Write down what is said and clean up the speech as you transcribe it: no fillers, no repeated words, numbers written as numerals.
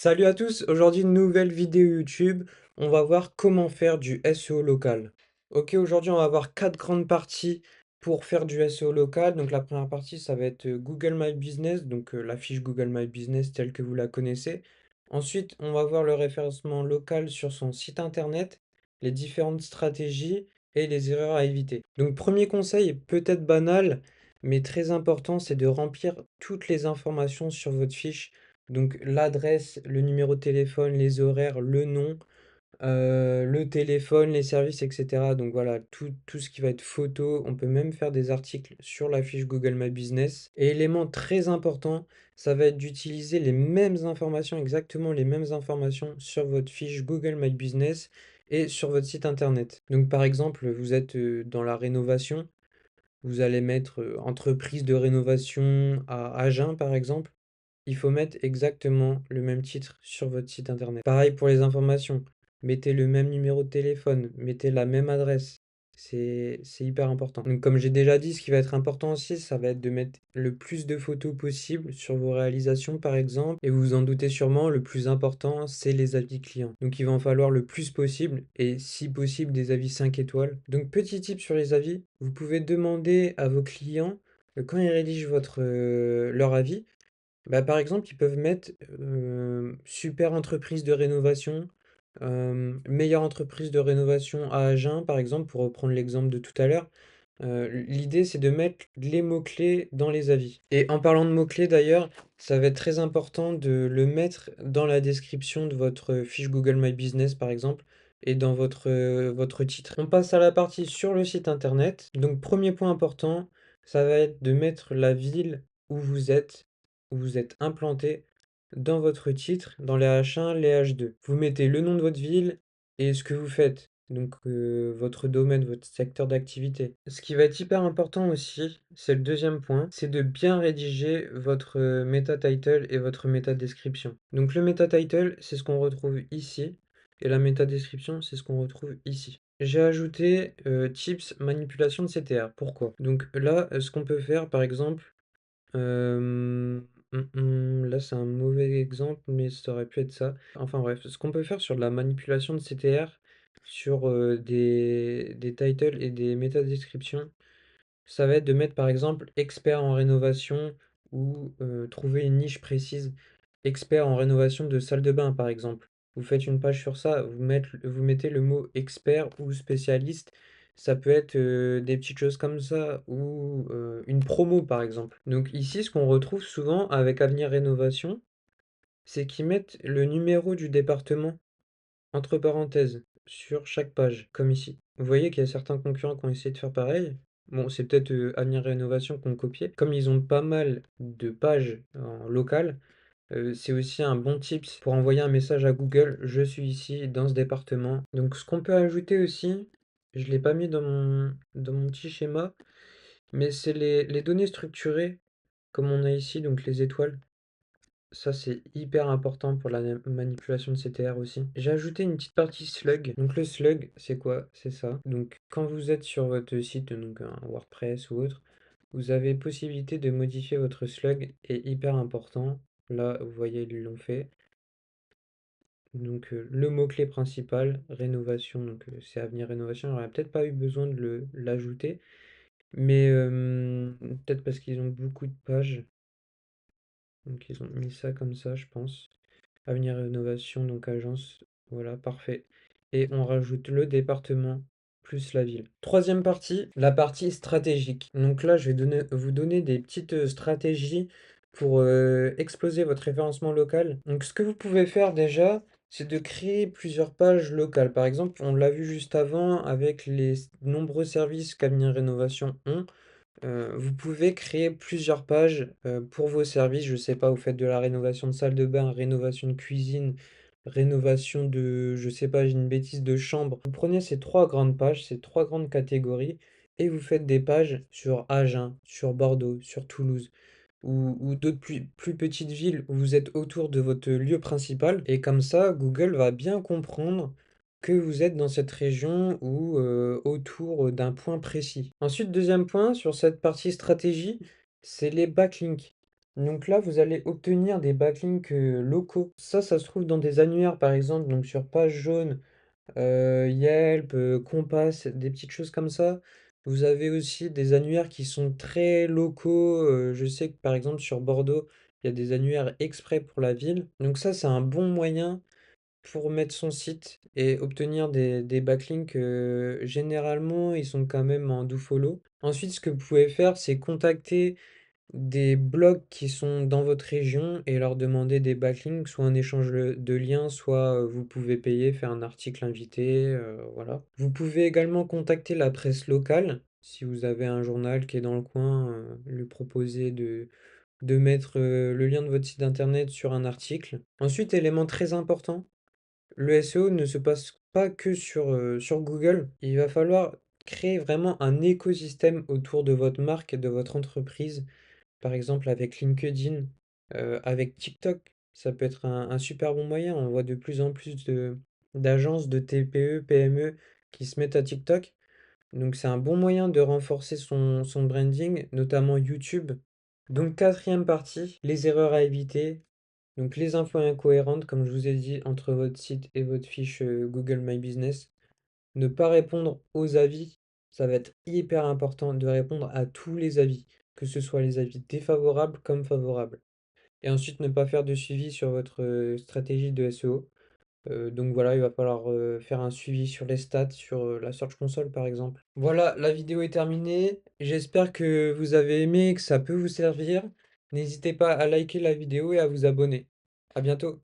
Salut à tous, aujourd'hui une nouvelle vidéo YouTube. On va voir comment faire du SEO local. Ok, aujourd'hui on va voir quatre grandes parties pour faire du SEO local. Donc la première partie ça va être Google My Business, donc la fiche Google My Business telle que vous la connaissez. Ensuite on va voir le référencement local sur son site internet, les différentes stratégies et les erreurs à éviter. Donc premier conseil, peut-être banal, mais très important, c'est de remplir toutes les informations sur votre fiche, donc l'adresse, le numéro de téléphone, les horaires, le nom, le téléphone, les services, etc. Donc voilà, tout ce qui va être photo. On peut même faire des articles sur la fiche Google My Business. Et élément très important, ça va être d'utiliser les mêmes informations, exactement les mêmes informations sur votre fiche Google My Business et sur votre site internet. Donc par exemple, vous êtes dans la rénovation, vous allez mettre entreprise de rénovation à Agen par exemple. Il faut mettre exactement le même titre sur votre site internet. Pareil pour les informations. Mettez le même numéro de téléphone, mettez la même adresse. C'est hyper important. Donc comme j'ai déjà dit, ce qui va être important aussi, ça va être de mettre le plus de photos possible sur vos réalisations par exemple. Et vous vous en doutez sûrement, le plus important, c'est les avis clients. Donc il va en falloir le plus possible et si possible des avis 5 étoiles. Donc petit tip sur les avis, vous pouvez demander à vos clients quand ils rédigent leur avis, bah, par exemple, ils peuvent mettre super entreprise de rénovation, meilleure entreprise de rénovation à Agen, par exemple, pour reprendre l'exemple de tout à l'heure. L'idée, c'est de mettre les mots-clés dans les avis. Et en parlant de mots-clés, d'ailleurs, ça va être très important de le mettre dans la description de votre fiche Google My Business, par exemple, et dans votre titre. On passe à la partie sur le site internet. Donc, premier point important, ça va être de mettre la ville où vous êtes implanté dans votre titre, dans les H1, les H2. Vous mettez le nom de votre ville et ce que vous faites, donc votre domaine, votre secteur d'activité. Ce qui va être hyper important aussi, c'est le deuxième point, c'est de bien rédiger votre meta title et votre meta description. Donc le meta title, c'est ce qu'on retrouve ici, et la méta description, c'est ce qu'on retrouve ici. J'ai ajouté tips manipulation de CTR. Pourquoi? Donc là, ce qu'on peut faire, par exemple, là, c'est un mauvais exemple, mais ça aurait pu être ça. Enfin bref, ce qu'on peut faire sur de la manipulation de CTR, sur des titles et des métadescriptions, ça va être de mettre par exemple expert en rénovation ou trouver une niche précise. Expert en rénovation de salle de bain, par exemple. Vous faites une page sur ça, vous mettez le mot expert ou spécialiste. Ça peut être des petites choses comme ça ou une promo, par exemple. Donc ici, ce qu'on retrouve souvent avec Avenir Rénovation, c'est qu'ils mettent le numéro du département entre parenthèses sur chaque page, comme ici. Vous voyez qu'il y a certains concurrents qui ont essayé de faire pareil. Bon, c'est peut-être Avenir Rénovation qui ont copié. Comme ils ont pas mal de pages en local, c'est aussi un bon tips pour envoyer un message à Google, je suis ici dans ce département. Donc ce qu'on peut ajouter aussi, je ne l'ai pas mis dans mon petit schéma, mais c'est les données structurées, comme on a ici, donc les étoiles. Ça, c'est hyper important pour la manipulation de CTR aussi. J'ai ajouté une petite partie slug. Donc le slug, c'est quoi? C'est ça. Donc quand vous êtes sur votre site, donc un WordPress ou autre, vous avez possibilité de modifier votre slug, et hyper important. Là, vous voyez, ils l'ont fait. Donc le mot-clé principal, rénovation, donc c'est Avenir Rénovation. J'aurais peut-être pas eu besoin de l'ajouter, mais peut-être parce qu'ils ont beaucoup de pages. Donc ils ont mis ça comme ça, je pense. Avenir Rénovation, donc agence, voilà, parfait. Et on rajoute le département plus la ville. Troisième partie, la partie stratégique. Donc là, je vais vous donner des petites stratégies pour exploser votre référencement local. Donc ce que vous pouvez faire déjà, c'est de créer plusieurs pages locales. Par exemple, on l'a vu juste avant avec les nombreux services qu'Avenir Rénovation ont. Vous pouvez créer plusieurs pages pour vos services. Je sais pas, vous faites de la rénovation de salle de bain, rénovation de cuisine, rénovation de, je sais pas, j'ai une bêtise, de chambre. Vous prenez ces trois grandes pages, ces trois grandes catégories, et vous faites des pages sur Agen, sur Bordeaux, sur Toulouse, ou d'autres plus petites villes où vous êtes autour de votre lieu principal. Et comme ça, Google va bien comprendre que vous êtes dans cette région ou autour d'un point précis. Ensuite, deuxième point sur cette partie stratégie, c'est les backlinks. Donc là, vous allez obtenir des backlinks locaux. Ça se trouve dans des annuaires, par exemple, donc sur Page Jaune, Yelp, Compass, des petites choses comme ça. Vous avez aussi des annuaires qui sont très locaux. Je sais que par exemple sur Bordeaux, il y a des annuaires exprès pour la ville. Donc ça, c'est un bon moyen pour mettre son site et obtenir des backlinks. Généralement, ils sont quand même en dofollow. Ensuite, ce que vous pouvez faire, c'est contacter des blogs qui sont dans votre région et leur demander des backlinks, soit un échange de liens, soit vous pouvez payer, faire un article invité, voilà. Vous pouvez également contacter la presse locale, si vous avez un journal qui est dans le coin, lui proposer de mettre le lien de votre site internet sur un article. Ensuite, élément très important, le SEO ne se passe pas que sur Google. Il va falloir créer vraiment un écosystème autour de votre marque et de votre entreprise, par exemple avec LinkedIn, avec TikTok, ça peut être un super bon moyen. On voit de plus en plus d'agences, de TPE, PME qui se mettent à TikTok. Donc c'est un bon moyen de renforcer son branding, notamment YouTube. Donc quatrième partie, les erreurs à éviter. Donc les infos incohérentes, comme je vous ai dit, entre votre site et votre fiche Google My Business. Ne pas répondre aux avis, ça va être hyper important de répondre à tous les avis, que ce soit les avis défavorables comme favorables. Et ensuite, ne pas faire de suivi sur votre stratégie de SEO. Donc voilà, il va falloir faire un suivi sur les stats, sur la Search Console par exemple. Voilà, la vidéo est terminée. J'espère que vous avez aimé, que ça peut vous servir. N'hésitez pas à liker la vidéo et à vous abonner. À bientôt.